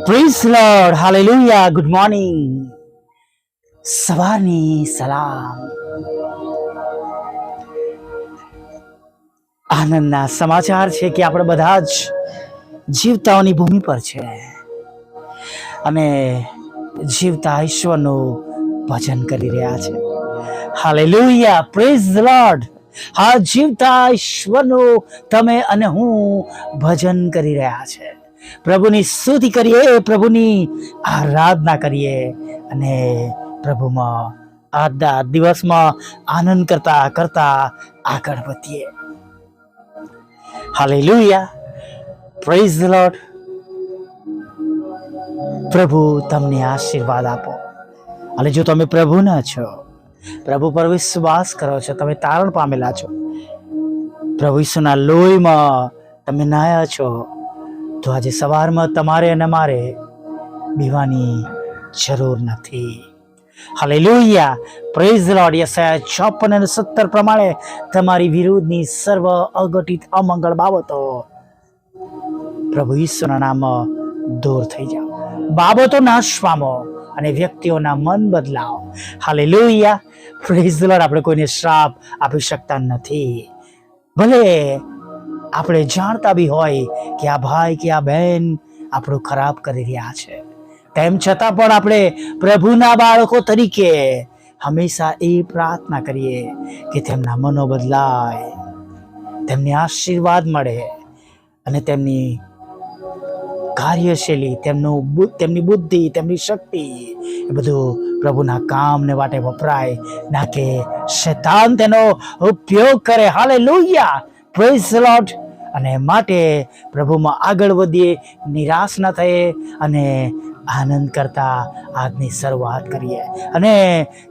Praise lord, hallelujah. Good morning, સવારની સલામ. આનંદના સમાચાર છે કે આપણે બધા જ જીવતાઓની ભૂમિ પર છે અને જીવતા ઈશ્વરનું ભજન કરી રહ્યા છે. Hallelujah, praise lord. હા, જીવતા ઈશ્વરનું તમે અને હું ભજન કરી રહ્યા છે. પ્રભુની સ્તુતિ કરીએ, પ્રભુની આરાધના કરીએ અને પ્રભુમાં આજના દિવસમાં આનંદ કરતા કરતા આગળ વધીએ. Hallelujah, praise the lord. પ્રભુ તમને આશીર્વાદ આપો. અને જો તમે પ્રભુના છો, પ્રભુ પર વિશ્વાસ કરો છો, તમે તારણ પામેલા છો, પ્રભુ ઈસુના લોહીમાં તમે નાયા છો, તો આજે સવારમાં તમારે અને મારે બીવાની જરૂર નથી. Hallelujah, praise the lord. યશાયા 56 અને 17 પ્રમાણે તમારી વિરુદ્ધની સર્વ અઘટિત અમંગળ બાબતો પ્રભુ ઈશ્વરના નામમાં દૂર થઈ જાઓ. બાબતો નાશ પામો અને વ્યક્તિઓના મન બદલાવો. Hallelujah, praise the lord. આપણે કોઈને શ્રાપ આપી શકતા નથી. ભલે આપણે જાણતા બી હોય કે આ ભાઈ કે આ બહેન આપણું ખરાબ કરી રહ્યા છે, તેમ છતાં પણ આપણે પ્રભુના બાળકો તરીકે હંમેશા એ પ્રાર્થના કરીએ કે તેમના મનો બદલાય, તેમને આશીર્વાદ મળે અને તેમની કાર્યશૈલી, તેમની બુદ્ધિ, તેમની શક્તિ એ બધું પ્રભુના કામને માટે વપરાય, ના કે શૈતાન તેનો ઉપયોગ કરે. Hallelujah, praise the lord. અને માટે પ્રભુમાં આગળ વધીએ, નિરાશ ન થઈએ અને આનંદ કરતા આજની શરૂઆત કરીએ અને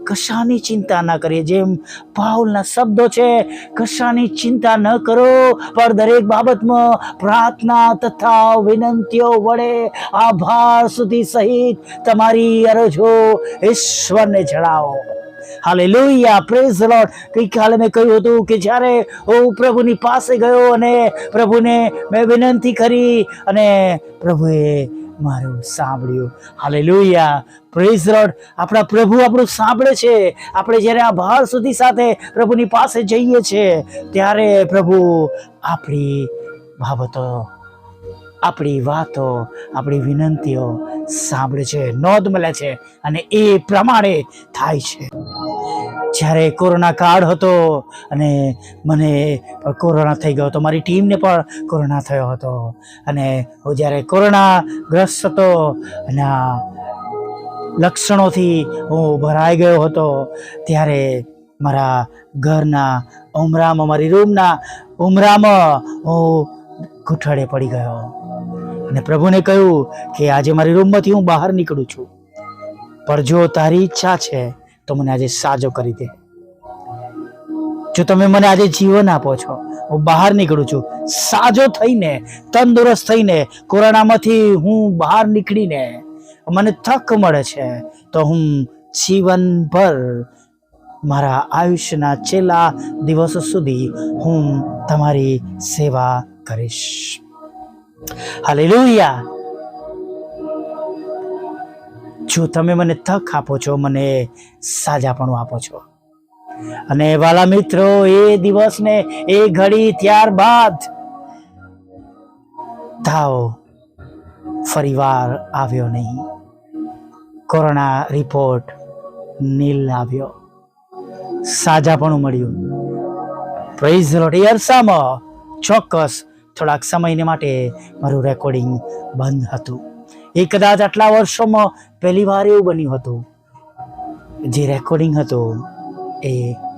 કશાની ચિંતા ન કરીએ. જેમ પાઉલના શબ્દો છે, કશાની ચિંતા ન કરો, પણ દરેક બાબતમાં પ્રાર્થના તથા વિનંતીઓ વડે આભાર સુધી સહિત તમારી અરજો ઈશ્વરને જણાવો. Hallelujah, praise the lord. ગઈકાલે મેં કહ્યું હતું કે જ્યારે હું પ્રભુની પાસે ગયો અને પ્રભુને મેં વિનંતી કરી અને પ્રભુએ મારું સાંભળ્યું. Hallelujah, praise the lord. આપણા પ્રભુ આપણું સાંભળે છે. આપણે જ્યારે આભાર સુધી સાથે પ્રભુની પાસે જઈએ છીએ ત્યારે પ્રભુ આપણી બાબતો, આપણી વાતો, આપણી વિનંતીઓ સાંભળે છે, નોંધ મળે છે અને એ પ્રમાણે થાય છે. જ્યારે કોરોના કાળ હતો અને મને પણ કોરોના થઈ ગયો હતો, મારી ટીમને પણ કોરોના થયો હતો અને હું જ્યારે કોરોનાગ્રસ્ત હતો અને આ લક્ષણોથી હું ભરાઈ ગયો હતો ત્યારે મારા ઘરના ઉમરામાં, મારી રૂમના ઉમરામાં હું ઘૂંટડે પડી ગયો અને પ્રભુને કહ્યું કે આજે મારી રૂમમાંથી હું બહાર નીકળું છું, પણ જો તારી ઈચ્છા છે તો મને આજે સાજો કરી દે. જો તમે મને આજે જીવન આપો છો, હું બહાર નીકળું છું સાજો થઈને, તંદુરસ્ત થઈને. કોરોનામાંથી હું બહાર નીકળીને મને તક મળે છે તો હું જીવનભર મારા આયુષ્યના છેલ્લા દિવસો સુધી હું તમારી સેવા કરીશ. હાલેલુયા. જો તમે મને તક આપો છો, મને સાજાપણું આપો છો. અને વાલા મિત્રો, એ દિવસને એ ઘડી ત્યારબાદ તાવ ફરીવાર આવ્યો નહીં. કોરોના રિપોર્ટ નીલ આવ્યો, સાજાપણું મળ્યું. Praise the lord. એ અરસામાં ચોક્કસ થોડાક સમયને માટે મારું રેકોર્ડિંગ બંધ હતું. એ કદાચ આટલા વર્ષોમાં પહેલી વાર એવું બન્યું હતું જે રેકોર્ડિંગ હતું એ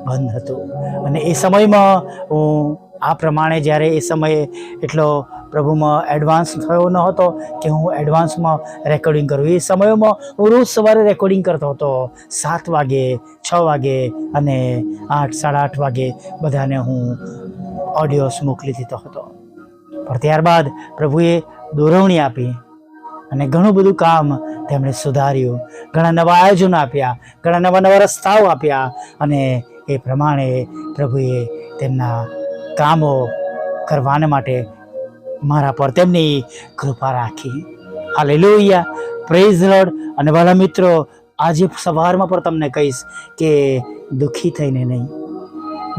બંધ હતું. અને એ સમયમાં હું આ પ્રમાણે જ્યારે એ સમયે એટલો પ્રભુમાં એડવાન્સ થયો ન હતો કે હું એડવાન્સમાં રેકોર્ડિંગ કરું. એ સમયોમાં હું રોજ સવારે રેકોર્ડિંગ કરતો હતો. 7 વાગે, 6 વાગે અને 8, 8:30 વાગે બધાને હું ઓડિયોસ મોકલી દીધો હતો. પણ ત્યારબાદ પ્રભુએ દોરવણી આપી અને ઘણું બધું કામ તેમણે સુધાર્યું. ઘણા નવા આયોજનો આપ્યા, ઘણા નવા રસ્તાઓ આપ્યા અને એ પ્રમાણે પ્રભુએ તેમના કામો કરવાને માટે મારા પર તેમની કૃપા રાખી. Hallelujah, praise lord. અને વાલા મિત્રો, આજે સવારમાં પણ તમને કહીશ કે દુઃખી થઈને નહીં,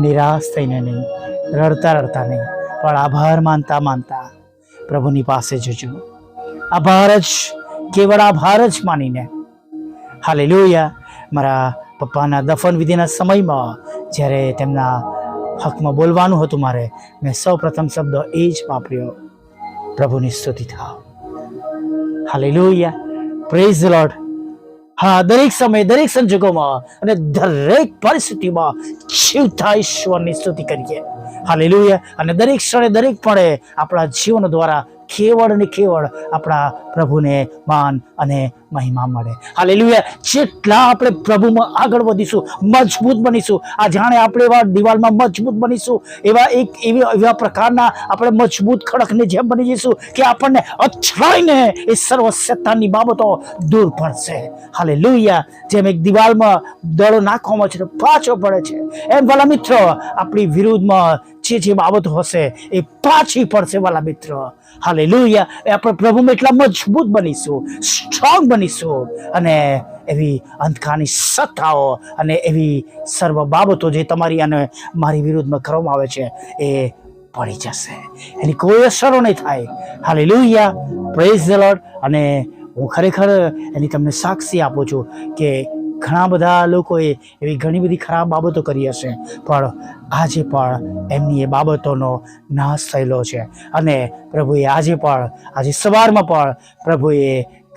નિરાશ થઈને નહીં, રડતા રડતા નહીં, પણ આભાર માનતા માનતા પ્રભુની પાસે જજો. આભાર જ, કેવળ આભાર જ માનીને. હાલેલુયા. મારા પપ્પાના દફન વિધિના સમયમાં જ્યારે તેમના હકમાં બોલવાનું હતું મારે, મેં સૌ પ્રથમ શબ્દ એ જ વાપર્યો, પ્રભુની સ્તુતિ થાવ. Hallelujah, praise lord. હા, દરેક સમયે, દરેક સંજોગોમાં અને દરેક પરિસ્થિતિમાં જીવતા ઈશ્વરની સ્તુતિ કરીએ. હાલેલુયા. અને દરેક ક્ષણે, દરેક પળે આપણા જીવન દ્વારા કેવળ અને કેવળ આપણા પ્રભુને માન અને મહિમા મળે. હાલેલુયા. જેટલા આપણે પ્રભુમાં આગળ વધીશું, મજબૂત બનીશું, આ જાણે આપણે એવા દિવાલમાં મજબૂત બનીશું, એવા પ્રકારના આપણે મજબૂત ખડકની જેમ બની જઈશું કે આપણને અથડાઈને એ સર્વ શૈતાનની બાબતો દૂર પડશે. હાલેલુયા. જેમ એક દિવાલમાં દડો નાખવામાં છે પાછો પડે છે, એમ વાલા મિત્રો આપણી વિરુદ્ધમાં જે બાબતો હશે એ પાછી પડશે વાલા મિત્રો. હાલેલુયા. આપણે પ્રભુમાં એટલા મજબૂત બનીશું, સ્ટ્રોંગ બનીશું, અને એવી અંધકારની સત્તાઓ અને એવી સર્વ બાબતો જે તમારી અને મારી વિરુદ્ધમાં કરવામાં આવે છે એ પડી જશે, એની કોઈ અસરો નહીં થાય. Hallelujah, praise the lord. અને હું ખરેખર એની તમને સાક્ષી આપું છું કે ઘણા બધા લોકોએ એવી ઘણી બધી ખરાબ બાબતો કરી હશે, પણ આજે પણ એમની એ બાબતોનો નાશ થયેલો છે. અને પ્રભુએ આજે સવારમાં પણ પ્રભુએ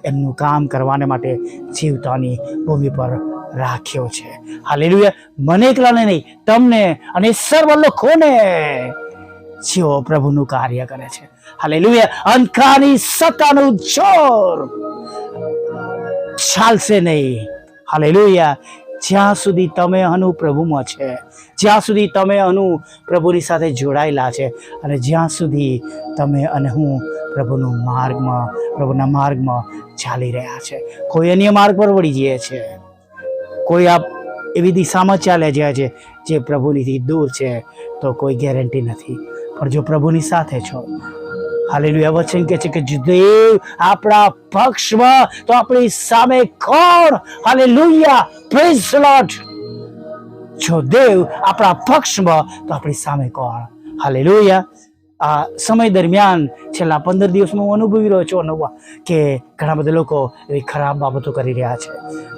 એમનું કામ કરવાને માટે જીવતાની ભૂમિ પર રાખ્યો છે. હાલેલુયા. મને એકલાને નહીં, તમને અને સર્વ લોકોને જેઓ પ્રભુનું કાર્ય કરે છે. હાલેલુયા. અંધકારની સત્તાનું જોર ચાલશે નહીં. હાલેલુયા. જ્યાં સુધી તમે અનુ પ્રભુમાં છે, જ્યાં સુધી તમે અનુ પ્રભુની સાથે જોડાયેલા છે, અને જ્યાં સુધી તમે અને હું પ્રભુના માર્ગમાં ચાલી રહ્યા છે. કોઈ અન્ય માર્ગ પર વળી જાય છે, કોઈ એવી દિશામાં ચાલ્યા જાય છે જે પ્રભુની દૂર છે, તો કોઈ ગેરંટી નથી. પણ જો પ્રભુની સાથે છો, હાલેલુયા, વચન કહે છે કે જો દેવ આપણા પક્ષમાં તો આપણી સામે કોણ? Hallelujah, praise the lord. જો દેવ આપણા પક્ષમાં તો આપણી સામે કોણ? હાલેલુયા. આ સમય દરમિયાન છેલ્લા 15 દિવસમાં હું અનુભવી રહ્યો છું કે ઘણા બધા લોકો એવી ખરાબ બાબતો કરી રહ્યા છે.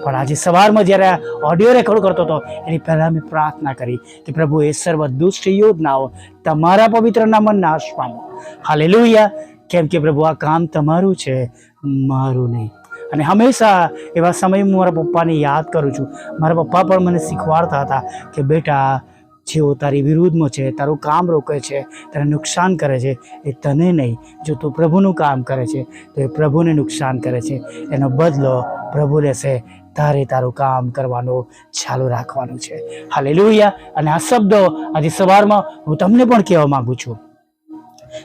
પણ આજે સવારમાં જ્યારે ઓડિયો રેકોર્ડ કરતો હતો એની પહેલાં મેં પ્રાર્થના કરી કે પ્રભુ એ સર્વ દુષ્ટ યોજનાઓ તમારા પવિત્ર નામમાં નાશ પામો. હાલેલુયા. કેમ કે પ્રભુ આ કામ તમારું છે, મારું નહીં. અને હંમેશા એવા સમયે હું મારા પપ્પાને યાદ કરું છું. મારા પપ્પા પણ મને શીખવાડતા હતા કે બેટા, જેઓ તારી વિરુદ્ધમાં છે, તારું કામ રોકે છે, તને નુકસાન કરે છે, એ તને નહીં. જો તું પ્રભુનું કામ કરે છે તો એ પ્રભુને નુકસાન કરે છે, એનો બદલો પ્રભુ લેશે. તારે તારું કામ કરવાનું ચાલુ રાખવાનું છે. હાલેલુયા. અને આ શબ્દો આજે સવારમાં હું તમને પણ કહેવા માંગુ છું.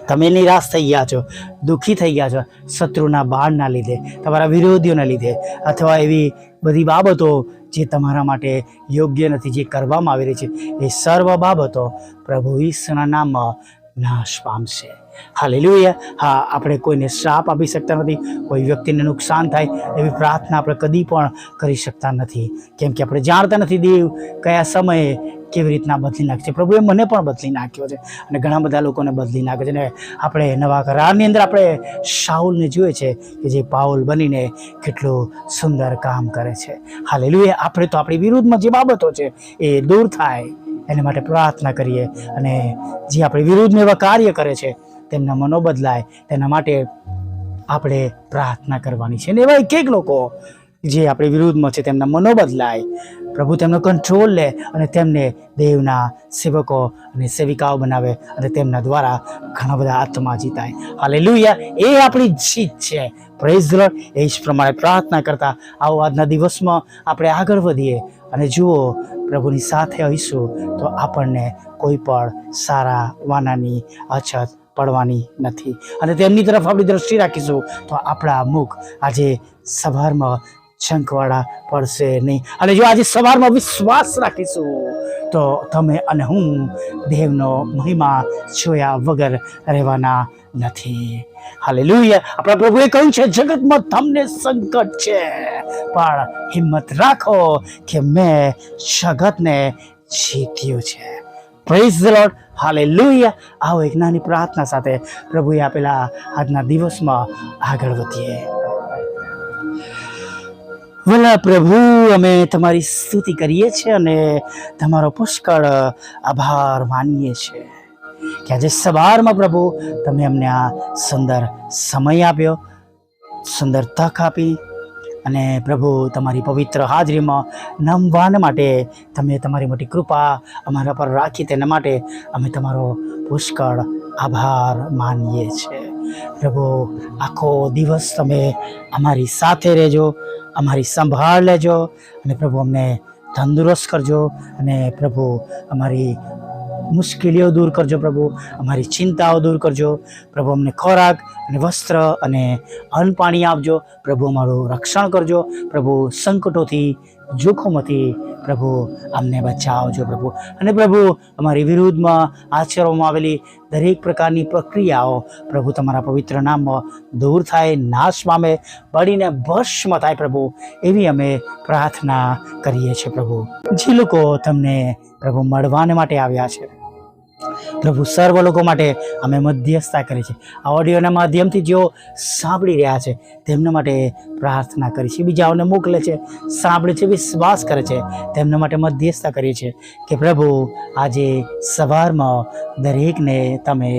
તમે નિરાશ થઈ ગયા છો, દુઃખી થઈ ગયા છો શત્રુના બાણના લીધે, તમારા વિરોધીઓના લીધે, અથવા એવી બધી બાબતો જે તમારા માટે યોગ્ય નથી, જે કરવામાં આવી રહી છે, એ સર્વ બાબતો પ્રભુ ઈસુના નામમાં નાશ પામશે. હાલેલુયા. હા, આપણે કોઈને શ્રાપ આપી શકતા નથી, કોઈ વ્યક્તિને નુકસાન થાય એવી પ્રાર્થના આપણે કદી પણ કરી શકતા નથી, કેમ કે આપણે જાણતા નથી દેવ કયા સમયે કેવી રીતના બદલી નાખશે. પ્રભુએ મને પણ બદલી નાખ્યો છે અને ઘણા બધા લોકોને બદલી નાખે છે. અને આપણે નવા કરારની અંદર આપણે શાઉલને જોઈએ છે કે જે પાઉલ બનીને કેટલું સુંદર કામ કરે છે. હાલેલુયા. આપણે તો આપણી વિરુદ્ધમાં જે બાબતો છે એ દૂર થાય એના માટે પ્રાર્થના કરીએ, અને જે આપણી વિરુદ્ધમાં એવા કાર્ય કરે છે તેમના મનો બદલાય તેના માટે આપણે પ્રાર્થના કરવાની છે. અને એવા એક લોકો જે આપણી વિરુદ્ધમાં છે તેમના મનો બદલાય, પ્રભુ તેમનો કંટ્રોલ લે અને તેમને દેવના સેવકો અને સેવિકાઓ બનાવે અને તેમના દ્વારા ઘણા બધા આત્મા જીતાય. હાલેલુયા. એ આપણી જીત છે. Praise the lord. એ જ પ્રમાણે પ્રાર્થના કરતા આવો આજના દિવસમાં આપણે આગળ વધીએ અને જુઓ પ્રભુની સાથે હોઈશું તો આપણને કોઈ પણ સારા વાનાની અછત પડવાની નથી, અને તેમની તરફ આપણી દ્રષ્ટિ રાખીશું તો આપણા મુખ આજે સવારમાં શંખવાળા પડશે નહીં. અને જો આજે સવારમાં વિશ્વાસ રાખીશું તો તમે અને હું દેવનો મહિમા જોયા વગર રહેવાના નથી. હાલેલુયા. આપણા પ્રભુએ કહ્યું છે, જગતમાં તમને સંકટ છે, પણ હિંમત રાખો કે મેં જગતને જીત્યું છે. Praise the lord. હાલેલુયા. આવો એક નાની પ્રાર્થના સાથે પ્રભુએ આપેલા આજના દિવસમાં આગળ વધીએ. ભલા પ્રભુ, અમે તમારી સ્તુતિ કરીએ છીએ અને તમારો પુષ્કળ આભાર માનીએ છીએ કે આજે સવારમાં પ્રભુ તમે અમને આ સુંદર સમય આપ્યો, સુંદર તક આપી, અને પ્રભુ તમારી પવિત્ર હાજરીમાં નમવાને માટે તમે તમારી મોટી કૃપા અમારા પર રાખી, તેના માટે અમે તમારો પુષ્કળ આભાર માનીએ છીએ. પ્રભુ, આખો દિવસ તમે અમારી સાથે રહેજો, અમારી સંભાળ લેજો, અને પ્રભુ અમને તંદુરસ્ત કરજો, અને પ્રભુ અમારી મુશ્કેલીઓ દૂર કરજો, પ્રભુ અમારી ચિંતાઓ દૂર કરજો, પ્રભુ અમને ખોરાક અને વસ્ત્ર અને અન્ન પાણી આપજો, પ્રભુ અમારું રક્ષણ કરજો, પ્રભુ સંકટોથી જોખમોથી પ્રભુ અમને બચાવજો પ્રભુ. અને પ્રભુ અમારી વિરુદ્ધમાં આચરવામાં આવેલી દરેક પ્રકારની પ્રક્રિયાઓ પ્રભુ તમારા પવિત્ર નામમાં દૂર થાય, નાશ પામે, બળીને ભસ્મ થાય પ્રભુ, એવી અમે પ્રાર્થના કરીએ છીએ પ્રભુ. જે લોકો તમને પ્રભુ મળવાને માટે આવ્યા છે પ્રભુ, સર્વ લોકો માટે અમે મધ્યસ્થતા કરી છે. આ ઓડિયોના માધ્યમથી જેઓ સાંભળી રહ્યા છે તેમના માટે પ્રાર્થના કરી છે, બીજાઓને મોકલે છે, સાંભળે છે, વિશ્વાસ કરે છે, તેમના માટે મધ્યસ્થતા કરીએ છીએ કે પ્રભુ આજે સવારમાં દરેકને તમે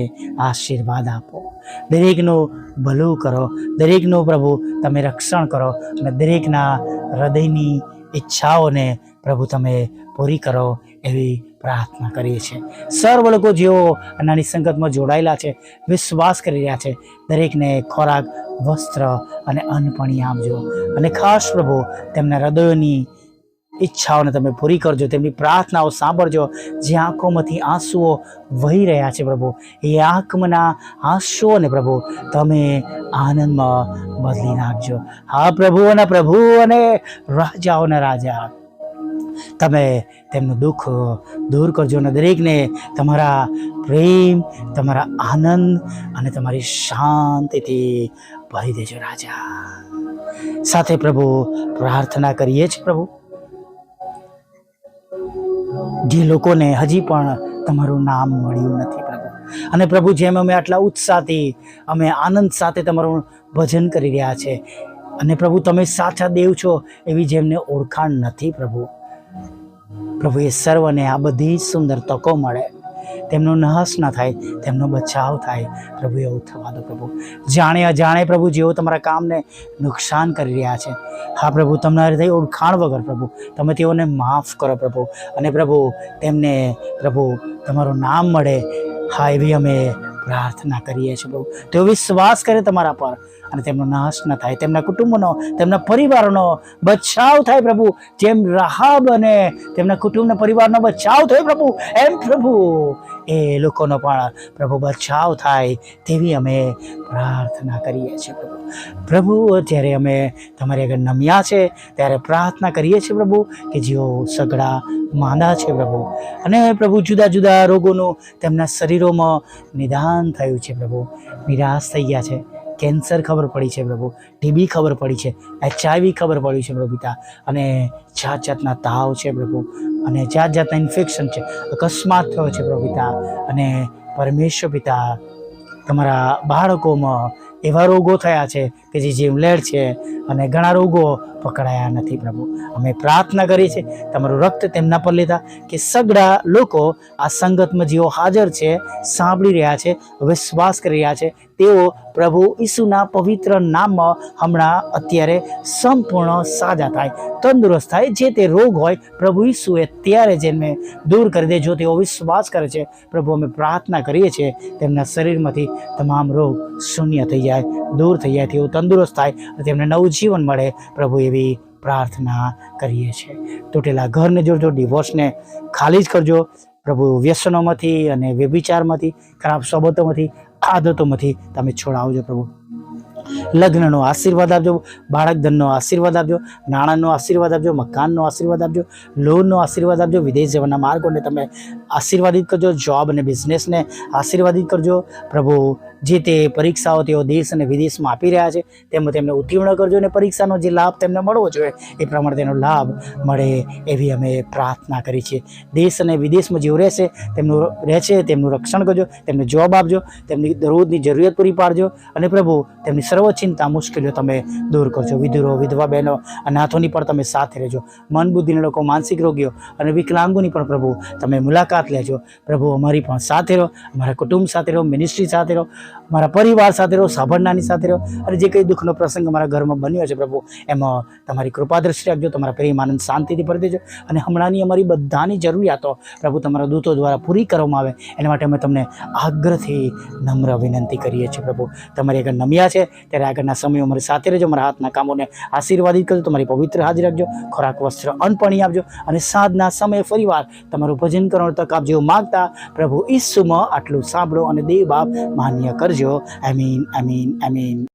આશીર્વાદ આપો, દરેકનું ભલું કરો, દરેકનું પ્રભુ તમે રક્ષણ કરો, અને દરેકના હૃદયની ઈચ્છાઓને પ્રભુ તમે પૂરી કરો, એવી પ્રાર્થના કરીએ છીએ. સર્વ લોકો જેઓ નાની સંગતમાં જોડાયેલા છે, વિશ્વાસ કરી રહ્યા છે, દરેકને ખોરાક, વસ્ત્ર અને અન્ન પાણી આપજો, અને ખાસ પ્રભુ તેમના હૃદયોની ઈચ્છાઓને તમે પૂરી કરજો, તેમની પ્રાર્થનાઓ સાંભળજો. જે આંખોમાંથી આંસુઓ વહી રહ્યા છે પ્રભુ, એ આંખમાંના આંસુઓને પ્રભુ તમે આનંદમાં બદલી નાખજો. હા પ્રભુઓના પ્રભુ અને રાજાઓના રાજા, તમે તેમનું દુઃખ દૂર કરજો, અને દરેકને તમારા પ્રેમ, તમારા આનંદ અને તમારી શાંતિથી ભરી દેજો રાજા. સાથે પ્રભુ પ્રાર્થના કરીએ છીએ પ્રભુ, જે લોકોને હજી પણ તમારું નામ મળ્યું નથી પ્રભુ, અને પ્રભુ જેમ અમે આટલા ઉત્સાહથી, અમે આનંદ સાથે તમારું ભજન કરી રહ્યા છે, અને પ્રભુ તમે સાચા દેવ છો એવી જેમને ઓળખાણ નથી પ્રભુ, પ્રભુ એ સર્વને આ બધી સુંદર તકો મળે, તેમનો નાશ ના થાય, તેમનો બચાવ થાય પ્રભુ, એવું થવા દો પ્રભુ. જાણે અજાણે પ્રભુ જેઓ તમારા કામને નુકસાન કરી રહ્યા છે, હા પ્રભુ તમારી થઈ ઓળખાણ વગર પ્રભુ તમે તેઓને માફ કરો પ્રભુ, અને પ્રભુ તેમને પ્રભુ તમારું નામ મળે, હા એવી અમે પ્રાર્થના કરીએ છીએ પ્રભુ. તેઓ વિશ્વાસ કરે તમારા પર, અને તેમનો નાશ ન થાય, તેમના કુટુંબનો, તેમના પરિવારનો બચાવ થાય પ્રભુ, જેમ રાહાબ અને તેમના કુટુંબના પરિવારનો બચાવ થયો પ્રભુ, એમ પ્રભુ એ લોકોનો પણ પ્રભુ બચાવ થાય, તેવી અમે પ્રાર્થના કરીએ છીએ પ્રભુ. પ્રભુ જ્યારે અમે તમારી આગળ નમ્યા છે ત્યારે પ્રાર્થના કરીએ છીએ પ્રભુ કે જેઓ સગડા માંદા છે પ્રભુ, અને પ્રભુ જુદા જુદા રોગોનું તેમના શરીરોમાં નિદાન થયું છે પ્રભુ, નિરાશ થઈ ગયા છે, કેન્સર ખબર પડી છે પ્રભુ, ટીબી ખબર પડી છે, HIV ખબર પડી છે પ્રભુ પિતા, અને જાત જાતના તાવ છે પ્રભુ, અને જાત જાતના ઇન્ફેક્શન છે, અકસ્માત થયો છે પ્રભુ પિતા, અને પરમેશ્વર પિતા તમારા બાળકોમાં એવા રોગો થયા છે કે જે જીવલેણ છે, અને ઘણા રોગો પકડાયા નથી પ્રભુ. અમે પ્રાર્થના કરી છે તમારું રક્ત તેમના પર લેતા, કે સગડા લોકો આ સંગતમાં જેઓ હાજર છે, સાંભળી રહ્યા છે, વિશ્વાસ કરી રહ્યા છે, તેઓ પ્રભુ ઈસુના પવિત્ર નામમાં હમણાં અત્યારે સંપૂર્ણ સાજા થાય, તંદુરસ્ત થાય, જે તે રોગ હોય પ્રભુ ઈસુએ ત્યારે જેને દૂર કરી દે. જો તેઓ વિશ્વાસ કરે છે પ્રભુ, અમે પ્રાર્થના કરીએ છીએ તેમના શરીરમાંથી તમામ રોગ શૂન્ય થઈ જાય, દૂર થઈ જાય, તેઓ તંદુરસ્ત થાય, અને તેમને નવું જીવન મળે પ્રભુ, એવી પ્રાર્થના કરીએ છીએ. તૂટેલા ઘરને જોડજો, ડિવોર્સને ખાલી જ કરજો પ્રભુ, વ્યસનોમાંથી અને વ્યભિચારમાંથી, ખરાબ સોબતોમાંથી, આદતોમાંથી તમે છોડાવજો પ્રભુ. લગ્નનો આશીર્વાદ આપજો, બાળક ધનનો આશીર્વાદ આપજો, નાણાંનો આશીર્વાદ આપજો, મકાનનો આશીર્વાદ આપજો, લોનનો આશીર્વાદ આપજો, વિદેશ જવાના માર્ગોને તમે આશીર્વાદિત કરજો, જોબ અને બિઝનેસને આશીર્વાદિત કરજો. પ્રભુ જે તે પરીક્ષાઓ તેઓ દેશ અને વિદેશમાં આપી રહ્યા છે તેમાં તેમને ઉત્તીર્ણ કરજો અને પરીક્ષાનો જે લાભ તેમને મળવો જોઈએ એ પ્રમાણે તેનો લાભ મળે એવી અમે પ્રાર્થના કરી છે. દેશ અને વિદેશમાં જેઓ રહેશે તેમનું રક્ષણ કરજો, તેમને જોબ આપજો, તેમની દરરોજની જરૂરિયાત પૂરી પાડજો અને પ્રભુ તેમની સર્વ ચિંતા મુશ્કેલીઓ તમે દૂર કરજો. વિધુરો, વિધવા બહેનો, અનાથોની પણ તમે સાથે રહેજો. મન બુદ્ધિના લોકો, માનસિક રોગીઓ અને વિકલાંગોની પણ પ્રભુ તમે મુલાકાત લેજો. પ્રભુ અમારી પણ સાથે રહો, અમારા કુટુંબ સાથે રહો, મિનિસ્ટ્રી સાથે રહો, મારા પરિવાર સાથે રહો, સાંભળનારની સાથે રહો અને જે કંઈ દુઃખનો પ્રસંગ અમારા ઘરમાં બન્યો છે પ્રભુ એમાં તમારી કૃપા દ્રષ્ટિ રાખજો, તમારા પ્રેમ આનંદ શાંતિથી ભરી દેજો અને હમણાંની અમારી બધાની જરૂરિયાતો પ્રભુ તમારા દૂતો દ્વારા પૂરી કરવામાં આવે એના માટે અમે તમને આગ્રહથી નમ્ર વિનંતી કરીએ છીએ. પ્રભુ તમારી આગળ નમ્યા છે ત્યારે આગળના સમયો અમારી સાથે રહેજો, અમારા હાથના કામોને આશીર્વાદિત કરજો, તમારી પવિત્ર હાજરી રાખજો, ખોરાક વસ્ત્ર અન્ન પાણી આપજો અને સાંજના સમયે ફરીવાર તમારું ભજન કરવાનો તક આપજો માગતા પ્રભુ ઈસુમાં આટલું સાંભળો અને દેવ બાપ માન્ય કરજો. આમીન, આમીન, આમીન.